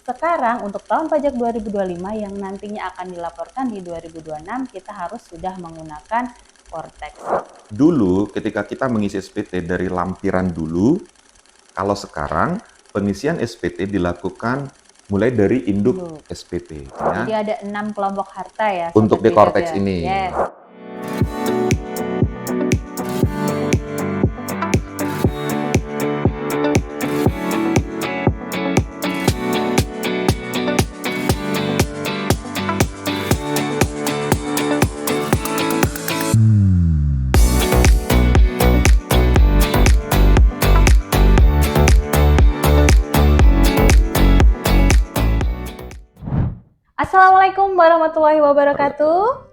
sekarang untuk tahun pajak 2025 yang nantinya akan dilaporkan di 2026, kita harus sudah menggunakan Cortex. Dulu ketika kita mengisi SPT dari lampiran dulu, kalau sekarang pengisian SPT dilakukan mulai dari induk SPT. Jadi ada 6 kelompok harta ya. Untuk di Sobat Cortex Bijak ya? ini. Yes. Assalamualaikum warahmatullahi wabarakatuh.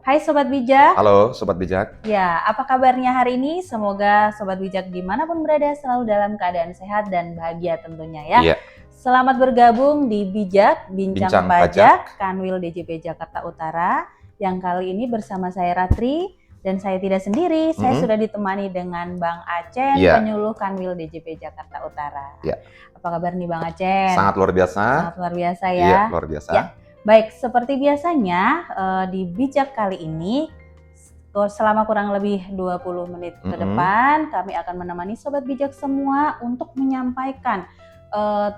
Hai Sobat Bijak. Halo Sobat Bijak. Ya, apa kabarnya hari ini? Semoga Sobat Bijak dimanapun berada selalu dalam keadaan sehat dan bahagia tentunya ya. Iya. Selamat bergabung di Bijak Bincang Pajak Kanwil DJP Jakarta Utara. Yang kali ini bersama saya Ratri dan saya tidak sendiri. Saya sudah ditemani dengan Bang Acen, penyuluh Kanwil DJP Jakarta Utara. Iya. Apa kabar nih Bang Acen? Sangat luar biasa. Sangat luar biasa ya. Iya, luar biasa. Ya. Baik, seperti biasanya di Bijak kali ini selama kurang lebih 20 menit ke depan kami akan menemani Sobat Bijak semua untuk menyampaikan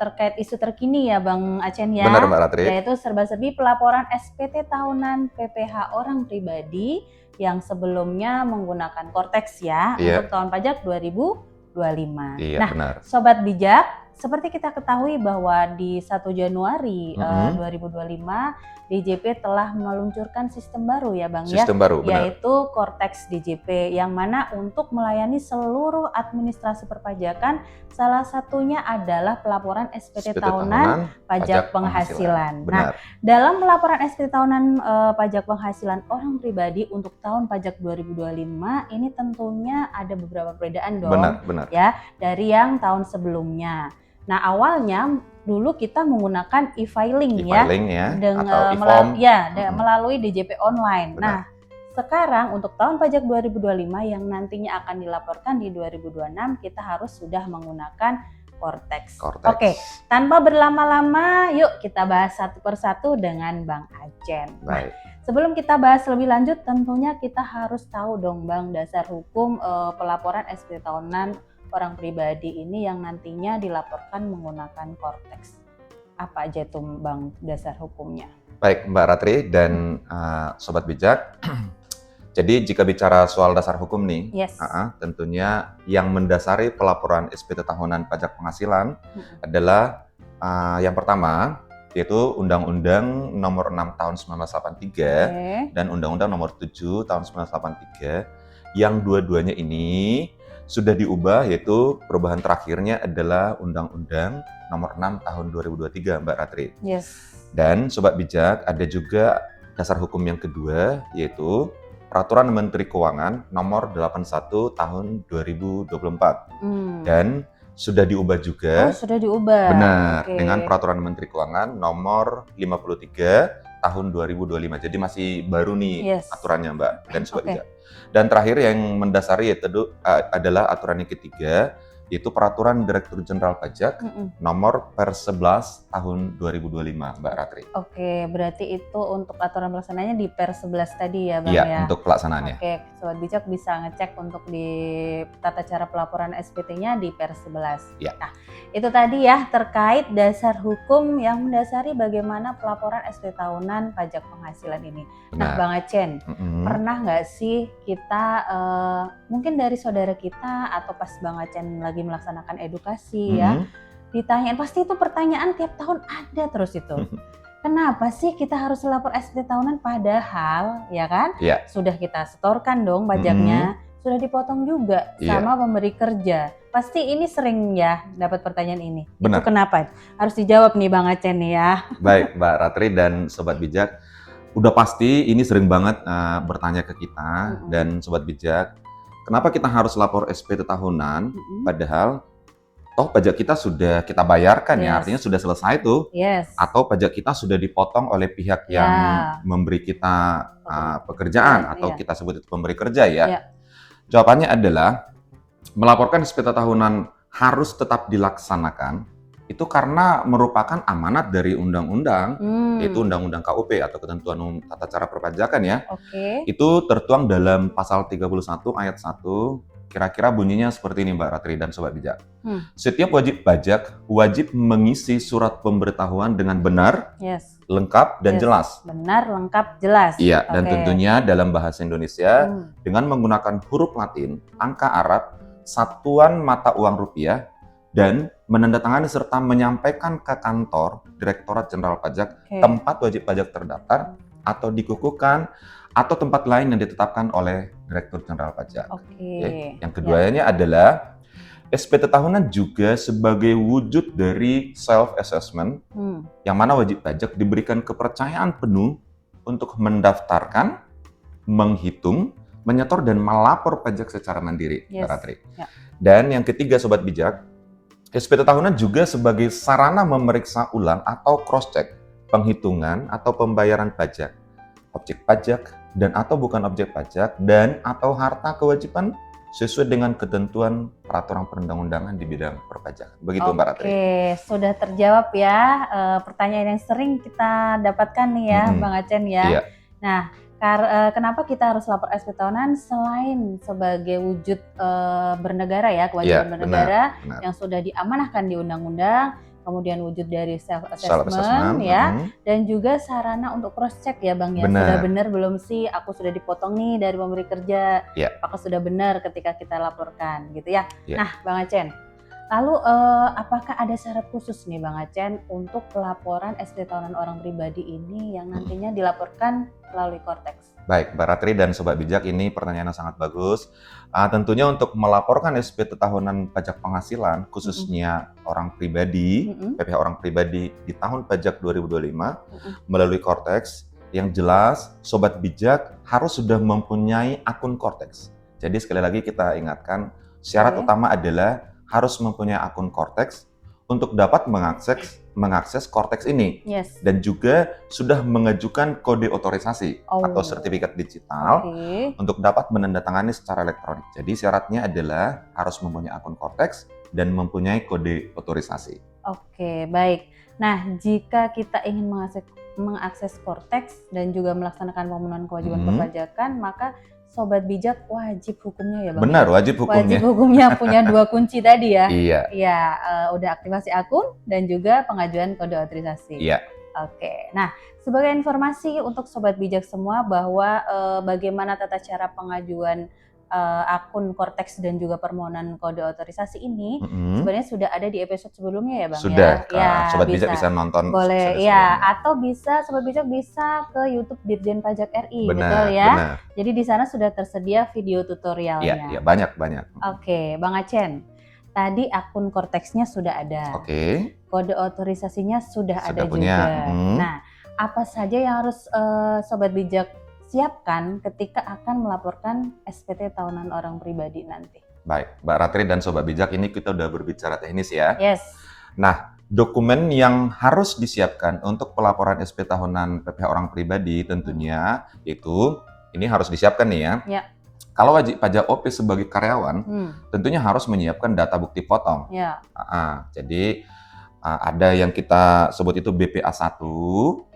terkait isu terkini ya Bang Acen ya. Benar Mbak Ratri. Yaitu serba-serbi pelaporan SPT tahunan PPh orang pribadi yang sebelumnya menggunakan Cortex ya untuk tahun pajak 2025. Iya, nah, benar. Sobat Bijak, seperti kita ketahui bahwa di 1 Januari 2025 DJP telah meluncurkan sistem baru ya Bang sistem baru, benar. yaitu Cortex DJP yang mana untuk melayani seluruh administrasi perpajakan, salah satunya adalah pelaporan SPT tahunan pajak penghasilan. Nah, dalam pelaporan SPT tahunan pajak penghasilan orang pribadi untuk tahun pajak 2025 ini tentunya ada beberapa perbedaan dong. Benar. Ya, dari yang tahun sebelumnya. Nah, awalnya dulu kita menggunakan e-filing ya, dengan melalui DJP online. Benar. Nah, sekarang untuk tahun pajak 2025 yang nantinya akan dilaporkan di 2026 kita harus sudah menggunakan Cortex. Oke, tanpa berlama-lama yuk kita bahas satu persatu dengan Bang Acen. Baik. Sebelum kita bahas lebih lanjut tentunya kita harus tahu dong Bang dasar hukum pelaporan SPT tahunan orang pribadi ini yang nantinya dilaporkan menggunakan Cortex. Apa aja tuh Bang dasar hukumnya? Baik Mbak Ratri dan Sobat Bijak. Jadi jika bicara soal dasar hukum nih, tentunya yang mendasari pelaporan SPT tahunan pajak penghasilan adalah yang pertama yaitu Undang-Undang Nomor 6 Tahun 1983 dan Undang-Undang Nomor 7 Tahun 1983 yang dua-duanya ini sudah diubah, yaitu perubahan terakhirnya adalah Undang-Undang Nomor 6 Tahun 2023 Mbak Ratri. Yes. Dan Sobat Bijak ada juga dasar hukum yang kedua yaitu Peraturan Menteri Keuangan Nomor 81 Tahun 2024. Dan sudah diubah juga. Sudah diubah. Benar, dengan Peraturan Menteri Keuangan Nomor 53 Tahun 2025. Jadi masih baru nih aturannya Mbak dan Sobat Bijak. Dan terakhir yang mendasari yaitu adalah aturan yang ketiga, yaitu Peraturan Direktur Jenderal Pajak Nomor per 11 Tahun 2025 Mbak Ratri. Oke, berarti itu untuk aturan pelaksanaannya di per 11 tadi ya Bang ya? Iya, untuk pelaksanaannya. Oke, Sobat Bijak bisa ngecek untuk di tata cara pelaporan SPT-nya di per 11. Ya. Nah, itu tadi ya terkait dasar hukum yang mendasari bagaimana pelaporan SPT tahunan pajak penghasilan ini. Nah Bang Acen, pernah nggak sih kita mungkin dari saudara kita atau pas Bang Acen lagi melaksanakan edukasi ya, ditanyain pasti itu pertanyaan tiap tahun ada terus itu. Kenapa sih kita harus lapor SPT tahunan padahal ya kan sudah kita setorkan dong pajaknya, sudah dipotong juga sama pemberi kerja. Pasti ini sering ya dapat pertanyaan ini. Benar. Itu kenapa? Harus dijawab nih Bang Acen nih ya. Baik Mbak Ratri dan Sobat Bijak, udah pasti ini sering banget bertanya ke kita dan Sobat Bijak. Kenapa kita harus lapor SPT tahunan padahal toh pajak kita sudah kita bayarkan ya, artinya sudah selesai tuh. Atau pajak kita sudah dipotong oleh pihak yang memberi kita pekerjaan atau kita sebut itu pemberi kerja ya. Jawabannya adalah melaporkan SPT tahunan harus tetap dilaksanakan Itu karena merupakan amanat dari undang-undang, yaitu Undang-Undang KUP atau Ketentuan Umum Tata Cara Perpajakan ya. Itu tertuang dalam pasal 31 ayat 1. Kira-kira bunyinya seperti ini Mbak Ratri dan Sobat Bijak. Setiap wajib pajak wajib mengisi surat pemberitahuan dengan benar, lengkap, dan jelas. Benar, lengkap, jelas. Iya, dan tentunya dalam bahasa Indonesia dengan menggunakan huruf Latin, angka Arab, satuan mata uang rupiah, dan menandatangani serta menyampaikan ke kantor Direktorat Jenderal Pajak tempat wajib pajak terdaftar atau dikukuhkan atau tempat lain yang ditetapkan oleh Direktur Jenderal Pajak. Yang keduanya adalah SPT tahunan juga sebagai wujud dari self-assessment yang mana wajib pajak diberikan kepercayaan penuh untuk mendaftarkan, menghitung, menyetor, dan melapor pajak secara mandiri, Mbak Ratri. Dan yang ketiga Sobat Bijak, SPT tahunan juga sebagai sarana memeriksa ulang atau cross-check penghitungan atau pembayaran pajak, objek pajak, dan atau bukan objek pajak, dan atau harta kewajiban sesuai dengan ketentuan peraturan perundang-undangan di bidang perpajakan. Begitu Mbak Ratri. Oke, sudah terjawab ya pertanyaan yang sering kita dapatkan nih ya Bang Acen ya. Iya. Nah, kenapa kita harus lapor SPT tahunan selain sebagai wujud bernegara ya, kewajiban bernegara yang sudah diamanahkan di undang-undang, kemudian wujud dari self-assessment ya, dan juga sarana untuk cross-check ya Bang ya, sudah benar belum sih aku sudah dipotong nih dari pemberi kerja, apakah sudah benar ketika kita laporkan gitu ya. Nah Bang Acen, lalu apakah ada syarat khusus nih Bang Acen untuk pelaporan SPT tahunan orang pribadi ini yang nantinya dilaporkan melalui Kortex? Baik, Mbak Ratri dan Sobat Bijak, ini pertanyaan yang sangat bagus. Tentunya untuk melaporkan SPT tahunan pajak penghasilan, khususnya orang pribadi, PPh orang pribadi di tahun pajak 2025 melalui Kortex, yang jelas Sobat Bijak harus sudah mempunyai akun Kortex. Jadi sekali lagi kita ingatkan, syarat utama adalah harus mempunyai akun Kortex untuk dapat mengakses Kortex ini, dan juga sudah mengajukan kode otorisasi atau sertifikat digital untuk dapat menandatangani secara elektronik. Jadi syaratnya adalah harus mempunyai akun Kortex dan mempunyai kode otorisasi. Oke, baik. Nah, jika kita ingin mengakses Kortex dan juga melaksanakan pemenuhan kewajiban perpajakan, maka Sobat Bijak wajib hukumnya ya Bang? Benar, wajib hukumnya. Wajib hukumnya punya 2 kunci tadi ya? Iya. Iya, udah aktivasi akun dan juga pengajuan kode otorisasi. Iya. Oke, nah sebagai informasi untuk Sobat Bijak semua bahwa bagaimana tata cara pengajuan akun Kortex dan juga permohonan kode otorisasi ini sebenarnya sudah ada di episode sebelumnya ya Bang? Sudah, ya, Sobat Bijak bisa nonton. Boleh, ya, atau bisa Sobat Bijak bisa ke YouTube Dirjen Pajak RI, betul ya? Benar. Jadi di sana sudah tersedia video tutorialnya. Iya, banyak. Oke, Bang Acen, tadi akun Kortexnya sudah ada. Kode otorisasinya sudah ada juga. Nah, apa saja yang harus Sobat Bijak siapkan ketika akan melaporkan SPT tahunan orang pribadi nanti? Baik, Mbak Ratri dan Sobat Bijak, ini kita udah berbicara teknis ya. Yes. Nah, dokumen yang harus disiapkan untuk pelaporan SPT tahunan PPh orang pribadi tentunya itu ini harus disiapkan nih ya. Kalau wajib pajak OP sebagai karyawan, tentunya harus menyiapkan data bukti potong. Jadi ada yang kita sebut itu BPA1,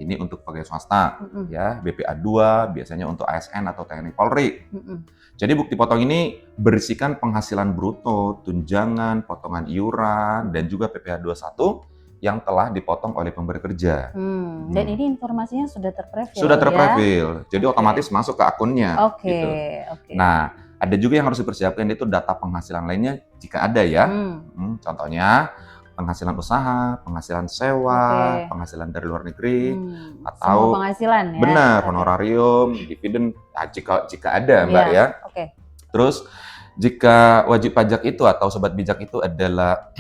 ini untuk pegawai swasta, ya. BPA2 biasanya untuk ASN atau TNI Polri. Jadi bukti potong ini berisikan penghasilan bruto, tunjangan, potongan iuran, dan juga PPh21 yang telah dipotong oleh pemberi kerja. Dan ini informasinya sudah terprofil. Sudah terprofil, jadi otomatis masuk ke akunnya. Gitu. Nah, ada juga yang harus dipersiapkan itu data penghasilan lainnya jika ada ya. Contohnya penghasilan usaha, penghasilan sewa, penghasilan dari luar negeri, atau semua penghasilan ya. Benar, honorarium, dividen, jika ada Mbak ya. Terus jika wajib pajak itu atau Sobat Bijak itu adalah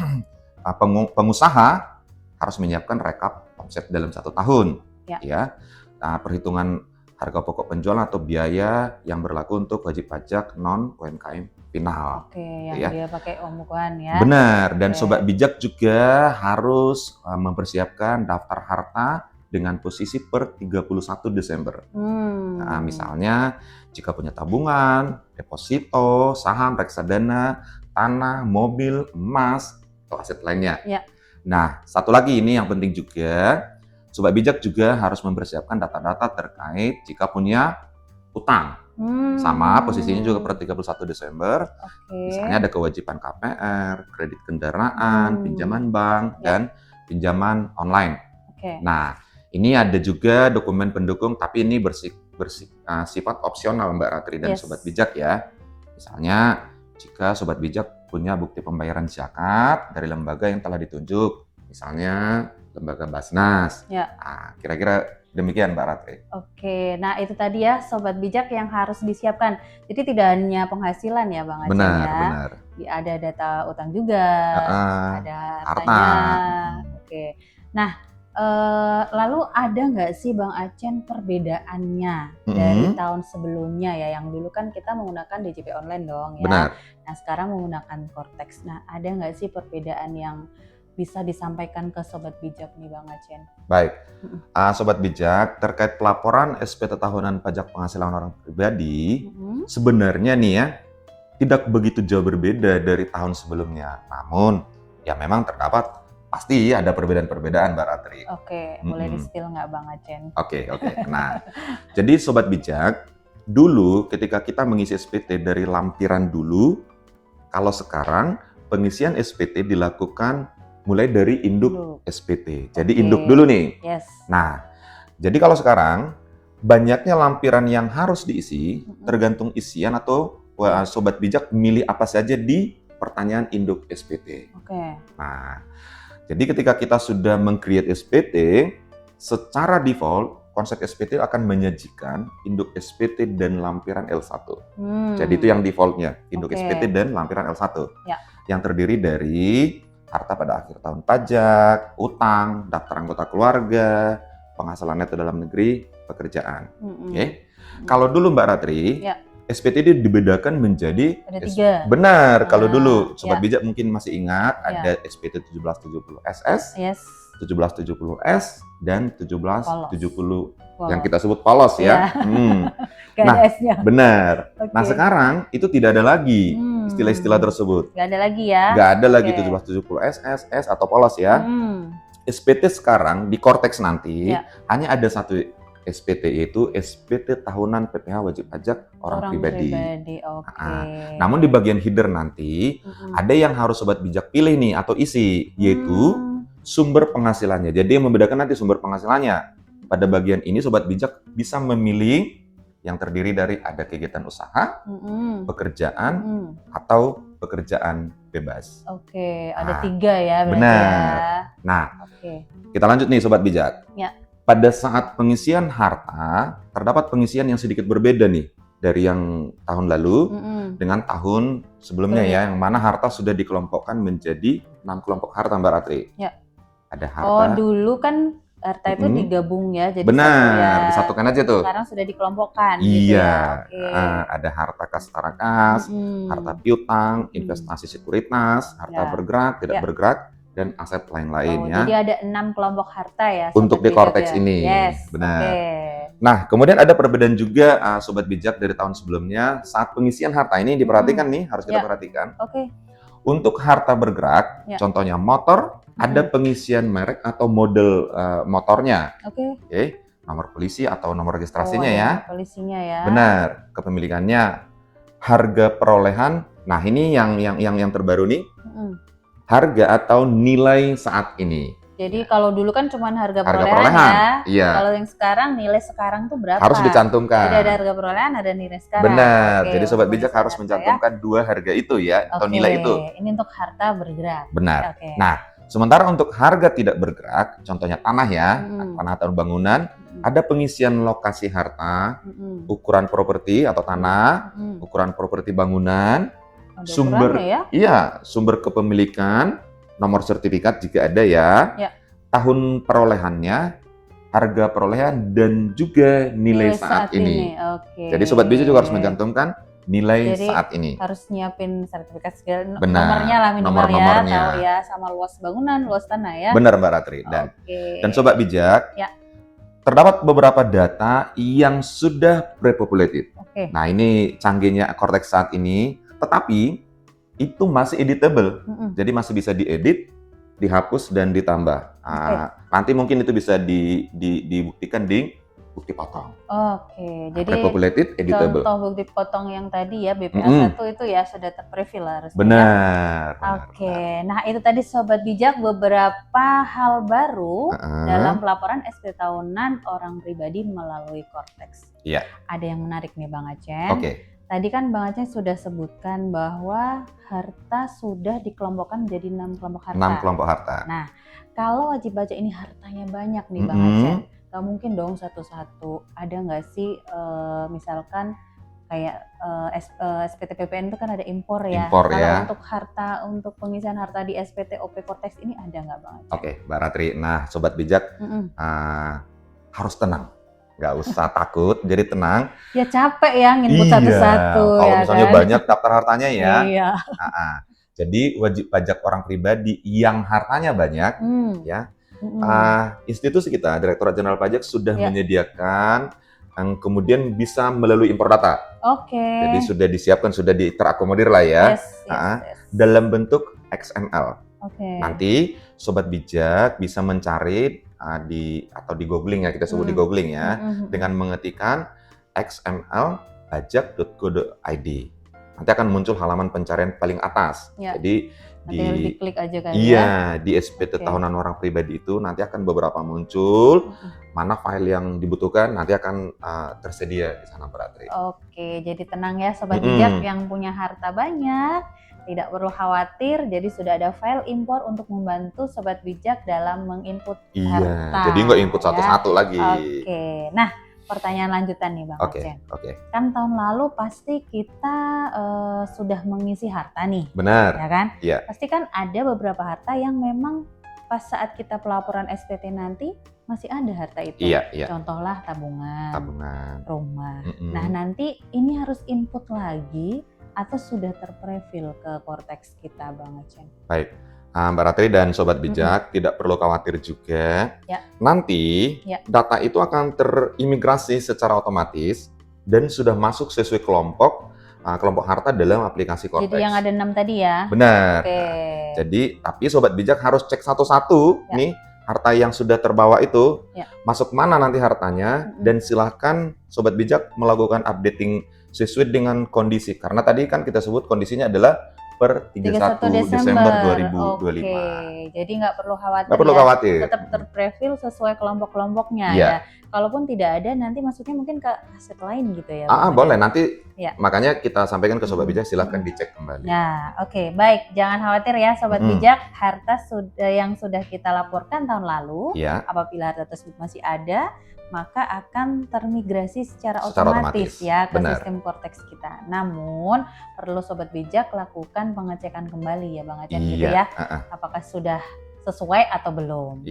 pengusaha, harus menyiapkan rekap omset dalam 1 tahun. Ya. Nah, perhitungan harga pokok penjualan atau biaya yang berlaku untuk wajib pajak non UMKM final. Yang dia pakai omukan ya. Benar, dan Sobat Bijak juga harus mempersiapkan daftar harta dengan posisi per 31 Desember. Nah, misalnya jika punya tabungan, deposito, saham, reksadana, tanah, mobil, emas, atau aset lainnya. Nah, satu lagi ini yang penting juga, Sobat Bijak juga harus mempersiapkan data-data terkait jika punya utang. Sama posisinya juga per 31 Desember. Misalnya ada kewajiban KPR, kredit kendaraan, pinjaman bank, dan pinjaman online. Nah, ini ada juga dokumen pendukung, tapi ini bersifat opsional Mbak Ratri dan Sobat Bijak ya. Misalnya, jika Sobat Bijak punya bukti pembayaran zakat dari lembaga yang telah ditunjuk, misalnya lembaga Basnas. Nah, kira-kira demikian Mbak Ratri. Oke, nah itu tadi ya Sobat Bijak yang harus disiapkan. Jadi tidak hanya penghasilan ya Bang Aceh benar, ya. Benar. Ada data utang juga, ada hartanya. Oke, nah lalu ada nggak sih Bang Aceh perbedaannya dari tahun sebelumnya ya? Yang dulu kan kita menggunakan DJP online dong ya. Benar. Nah sekarang menggunakan Cortex. Nah ada nggak sih perbedaan yang bisa disampaikan ke Sobat Bijak nih Bang Aceh? Baik, Sobat Bijak, terkait pelaporan SPT tahunan pajak penghasilan orang pribadi, sebenarnya nih ya, tidak begitu jauh berbeda dari tahun sebelumnya. Namun, ya memang terdapat pasti ada perbedaan-perbedaan Mbak Ratri. Oke, boleh di-spill nggak Bang Aceh? Oke. Nah, jadi Sobat Bijak, dulu ketika kita mengisi SPT dari lampiran dulu, kalau sekarang pengisian SPT dilakukan mulai dari induk SPT. Jadi induk dulu nih. Nah, jadi kalau sekarang banyaknya lampiran yang harus diisi tergantung isian atau Sobat Bijak milih apa saja di pertanyaan induk SPT. Nah, jadi ketika kita sudah meng-create SPT, secara default konsep SPT akan menyajikan induk SPT dan lampiran L1. Jadi itu yang defaultnya, induk SPT dan lampiran L1. Yang terdiri dari harta pada akhir tahun pajak, utang, daftar anggota keluarga, penghasilan neto dalam negeri, pekerjaan. Kalau dulu Mbak Ratri, SPT dibedakan menjadi ada 3. Benar, kalau dulu Sobat Bijak mungkin masih ingat ada SPT 1770 SS, 1770 S dan 1770 yang kita sebut polos ya. Nah, S-nya. Benar. Nah, sekarang itu tidak ada lagi istilah-istilah tersebut. Nggak ada lagi ya? Nggak ada lagi 1770 S atau polos ya. SPT sekarang di Cortex nanti hanya ada satu SPT, yaitu SPT tahunan PPh wajib pajak orang pribadi. Namun di bagian header nanti ada yang harus Sobat Bijak pilih nih atau isi, yaitu sumber penghasilannya. Jadi yang membedakan nanti sumber penghasilannya. Pada bagian ini Sobat Bijak bisa memilih yang terdiri dari ada kegiatan usaha, pekerjaan, atau pekerjaan bebas. Ada 3 ya berarti. Benar. Nah, kita lanjut nih Sobat Bijak. Pada saat pengisian harta, terdapat pengisian yang sedikit berbeda nih dari yang tahun lalu dengan tahun sebelumnya ya, yang mana harta sudah dikelompokkan menjadi 6 kelompok harta Mbak Ratri. Ada harta. Dulu kan harta itu digabung ya, jadi benar, disatukan aja tuh. Sekarang sudah dikelompokkan. Iya, gitu ya. Ada harta kas tara kas, harta piutang, investasi sekuritas, harta bergerak, tidak bergerak, dan aset lain-lain ya. Jadi ada 6 kelompok harta ya. Untuk di Cortex ini. Benar. Nah, kemudian ada perbedaan juga Sobat Bijak dari tahun sebelumnya saat pengisian harta ini diperhatikan nih, harus kita perhatikan. Untuk harta bergerak, contohnya motor, ada pengisian merek atau model motornya. Nomor polisi atau nomor registrasinya ya. Polisinya ya. Benar, kepemilikannya, harga perolehan. Nah, ini yang terbaru nih. Harga atau nilai saat ini. Jadi kalau dulu kan cuma harga perolehan ya. Kalau yang sekarang nilai sekarang tuh berapa? Harus dicantumkan. Jadi ada harga perolehan, ada nilai sekarang. Benar. Jadi Sobat Bijak harus mencantumkan 2 harga itu ya, atau nilai itu. Ini untuk harta bergerak. Benar. Nah, sementara untuk harga tidak bergerak, contohnya tanah ya, tanah atau bangunan, ada pengisian lokasi harta, ukuran properti atau tanah, ukuran properti bangunan, sumber sumber kepemilikan, nomor sertifikat jika ada ya, tahun perolehannya, harga perolehan, dan juga nilai saat ini. Jadi Sobat Bijak juga harus mencantumkan nilai saat ini. Harus nyiapin sertifikat segala, nomornya lah minimal nomor-nomornya. Tahu ya, sama luas bangunan, luas tanah ya. Benar Mbak Ratri. Dan Sobat Bijak, terdapat beberapa data yang sudah pre-populated. Nah, ini canggihnya Cortex saat ini, tetapi itu masih editable. Jadi masih bisa diedit dihapus dan ditambah. Nanti mungkin itu bisa dibuktikan di bukti potong. Jadi Repopulated editable. Contoh bukti potong yang tadi ya BPA 1 itu ya sudah terpreview lah harusnya. Benar. Nah itu tadi Sobat Bijak beberapa hal baru dalam pelaporan SPT tahunan orang pribadi melalui Cortex. Iya. Ada yang menarik nih Bang Acen. Tadi kan Bang Acen sudah sebutkan bahwa harta sudah dikelompokkan menjadi 6 kelompok harta. 6 kelompok harta. Nah, kalau wajib pajak ini hartanya banyak nih Bang Acen, gak mungkin dong satu-satu. Ada nggak sih misalkan kayak SPT PPN itu kan ada impor ya. Kalau untuk harta, untuk pengisian harta di SPT OP Cortex ini ada nggak Bang Acen? Mbak Ratri. Nah, Sobat Bijak harus tenang. Nggak usah takut, jadi tenang. Ya capek ya nginput satu-satu. Kalau misalnya banyak daftar hartanya ya. Iya. Jadi wajib pajak orang pribadi yang hartanya banyak, ya. Institusi kita, Direktorat Jenderal Pajak sudah menyediakan yang kemudian bisa melalui impor data. Jadi sudah disiapkan, sudah terakomodir lah ya. Dalam bentuk XML. Nanti Sobat Bijak bisa mencari atau di googling ya, kita sebut di googling ya, dengan mengetikkan XML pajak.go.id. Nanti akan muncul halaman pencarian paling atas. Jadi diklik aja kan di SPT tahunan orang pribadi itu nanti akan beberapa muncul, mana file yang dibutuhkan nanti akan tersedia di sana Mbak Ratri. Jadi tenang ya Sobat Bijak yang punya harta banyak. Tidak perlu khawatir, jadi sudah ada file impor untuk membantu Sobat Bijak dalam menginput harta. Jadi nggak input satu-satu lagi. Nah pertanyaan lanjutan nih Bang Acen. Kan tahun lalu pasti kita sudah mengisi harta nih. Benar. Ya kan? Iya. Pasti kan ada beberapa harta yang memang pas saat kita pelaporan SPT nanti masih ada harta itu. Iya. Contohlah tabungan, rumah. Nah nanti ini harus input lagi atau sudah terprofil ke Cortex kita Bang Acen? Baik, Mbak Ratri dan Sobat Bijak tidak perlu khawatir juga. Nanti data itu akan terimigrasi secara otomatis dan sudah masuk sesuai kelompok harta dalam aplikasi Cortex. Jadi yang ada 6 tadi ya? Benar. Jadi tapi Sobat Bijak harus cek satu-satu nih harta yang sudah terbawa itu masuk mana nanti hartanya dan silahkan Sobat Bijak melakukan updating sesuai dengan kondisi, karena tadi kan kita sebut kondisinya adalah per 31 Desember 2025. Jadi nggak perlu khawatir. Nggak perlu khawatir. Tetap terprofil sesuai kelompok-kelompoknya ya. Kalaupun tidak ada, nanti masuknya mungkin ke aset lain gitu ya. Boleh nanti. Makanya kita sampaikan ke Sobat Bijak, silahkan dicek kembali. Nah, baik, jangan khawatir ya Sobat Bijak, harta yang sudah kita laporkan tahun lalu, apabila harta tersebut masih ada, maka akan termigrasi secara otomatis ya ke sistem Cortex kita. Namun perlu Sobat Bijak lakukan pengecekan kembali ya Bang Acen gitu ya. Apakah sudah sesuai atau belum?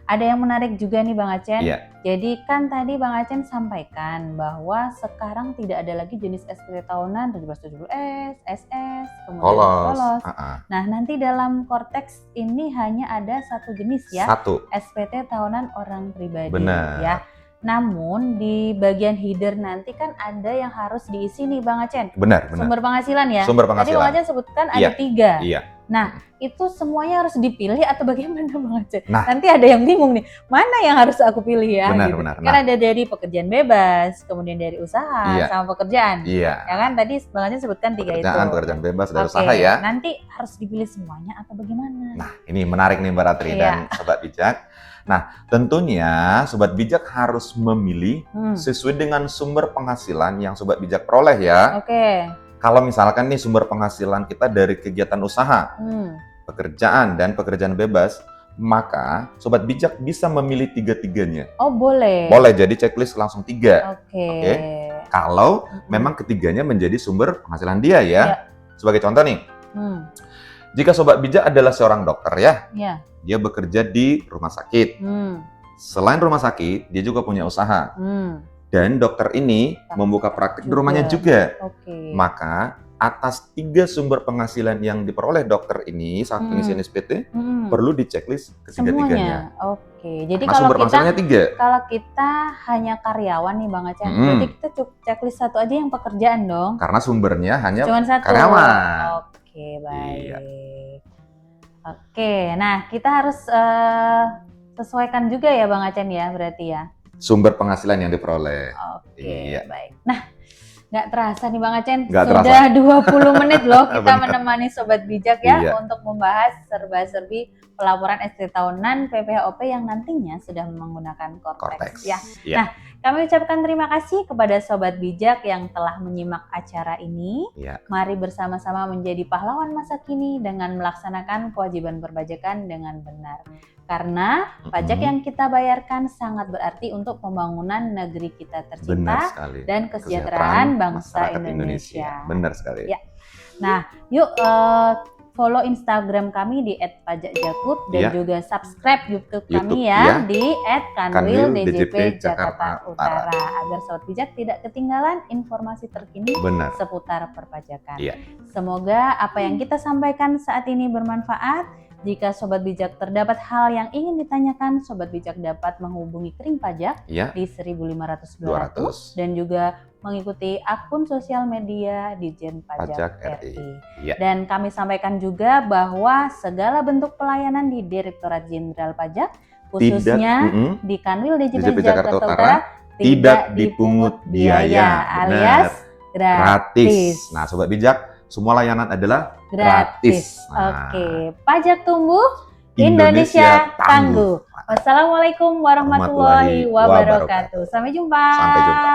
Ada yang menarik juga nih Bang Acen. Jadi kan tadi Bang Acen sampaikan bahwa sekarang tidak ada lagi jenis SPT tahunan 1770S, SS, kemudian polos. Nah nanti dalam Cortex ini hanya ada satu jenis ya. SPT tahunan orang pribadi. Ya. Namun di bagian header nanti kan ada yang harus diisi nih Bang Acen. Benar. Sumber penghasilan ya. Tadi Bang Acen sebutkan ada 3. Nah, itu semuanya harus dipilih atau bagaimana Bang Acen? Nanti ada yang bingung nih, mana yang harus aku pilih ya? Benar. Kan ada dari pekerjaan bebas, kemudian dari usaha, sama pekerjaan. Ya kan tadi Bang Acen sebutkan 3 itu. Pekerjaan bebas dari usaha ya. Nanti harus dipilih semuanya atau bagaimana? Nah, ini menarik nih Mbak Ratri dan Sobat Bijak. Nah, tentunya Sobat Bijak harus memilih sesuai dengan sumber penghasilan yang Sobat Bijak peroleh ya. Kalau misalkan nih sumber penghasilan kita dari kegiatan usaha, pekerjaan dan pekerjaan bebas, maka Sobat Bijak bisa memilih 3-tiganya. Boleh. Boleh, jadi checklist langsung 3. Kalau memang ketiganya menjadi sumber penghasilan dia ya. Sebagai contoh nih, jika Sobat Bijak adalah seorang dokter ya, dia bekerja di rumah sakit. Selain rumah sakit, dia juga punya usaha. Dan dokter ini membuka praktik di rumahnya juga. Maka atas 3 sumber penghasilan yang diperoleh dokter ini saat pengisian SPT perlu di checklist ketiga-tiganya. Jadi kalau kita 3. Kalau kita hanya karyawan nih Bang Acen, berarti kita checklist 1 aja yang pekerjaan dong. Karena sumbernya hanya cuma 1. karyawan. Baik. Oke, nah kita harus sesuaikan juga ya Bang Acen ya berarti ya. Sumber penghasilan yang diperoleh. Oke, baik. Nah, nggak terasa nih Bang Acen, sudah terasa. 20 menit loh kita menemani Sobat Bijak ya untuk membahas serba-serbi pelaporan SPT tahunan PPHOP yang nantinya sudah menggunakan Kortex ya. Nah, kami ucapkan terima kasih kepada Sobat Bijak yang telah menyimak acara ini. Mari bersama-sama menjadi pahlawan masa kini dengan melaksanakan kewajiban perpajakan dengan benar. Karena pajak yang kita bayarkan sangat berarti untuk pembangunan negeri kita tercinta dan kesejahteraan bangsa Indonesia. Benar sekali. Ya. Nah, yuk follow Instagram kami di @pajakjakut dan juga subscribe YouTube kami ya di @kanwil_djp Jakarta Utara agar Sobat Bijak tidak ketinggalan informasi terkini seputar perpajakan. Semoga apa yang kita sampaikan saat ini bermanfaat. Jika Sobat Bijak terdapat hal yang ingin ditanyakan, Sobat Bijak dapat menghubungi Kering Pajak di 1500 dan juga mengikuti akun sosial media Ditjen Pajak RI. Dan kami sampaikan juga bahwa segala bentuk pelayanan di Direktorat Jenderal Pajak, khususnya di Kanwil DJP Jakarta Utara, tidak dipungut biaya alias gratis. Nah, Sobat Bijak, semua layanan adalah gratis. Oke, pajak tumbuh, Indonesia tangguh. Wassalamualaikum warahmatullahi wabarakatuh. Sampai jumpa. Sampai jumpa.